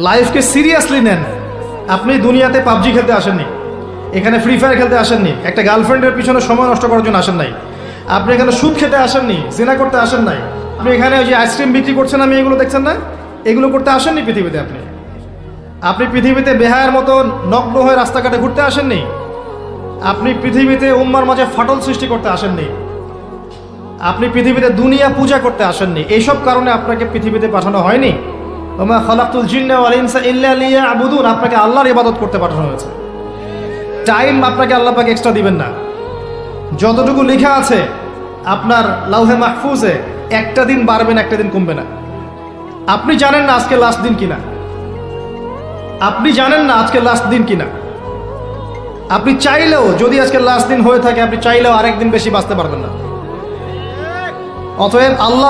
লাইফকে seriously নেন। আপনি দুনিয়াতে পাবজি খেলতে আসেননি, এখানে ফ্রি ফায়ার খেলতে আসেননি, একটা গার্লফ্রেন্ডের পিছনে সময় নষ্ট করার জন্য আসেন নাই, আপনি এখানে সুদ খেতে আসেননি, জিনা করতে আসেন নাই, আপনি এখানে ওই যে আইসক্রিম বিক্রি করছেন আমি এগুলো দেখছেন না, এগুলো করতে আসেননি পৃথিবীতে। আপনি পৃথিবীতে বেহায়ার মতো নগ্ন হয়ে রাস্তাঘাটে ঘুরতে আসেননি, আপনি পৃথিবীতে উম্মার মাঝে ফাটল সৃষ্টি করতে আসেননি, আপনি পৃথিবীতে দুনিয়া পূজা করতে আসেননি। এইসব কারণে আপনাকে পৃথিবীতে পাঠানো হয়নি। ওমা খালাকতুল জিন্না ওয়াল ইনসা ইল্লা লিয়াবুদুন, আপনাকে আল্লাহর ইবাদত করতে পাঠানো হয়েছে। টাইম আপনাকে আল্লাহ পাক এক্সট্রা দিবেন না। যতটুকু লেখা আছে আপনার লাউহে মাহফুজে, একটা দিন বাড়বে না, একটা দিন কমবে না। আপনি জানেন না আজকে লাস্ট দিন কিনা, আপনি জানেন না আজকে লাস্ট দিন কিনা। আপনি চাইলেও, যদি আজকে লাস্ট দিন হয়ে থাকে, আপনি চাইলেও আরেকদিন বেশি বাঁচতে পারবেন না। অতএব আল্লাহ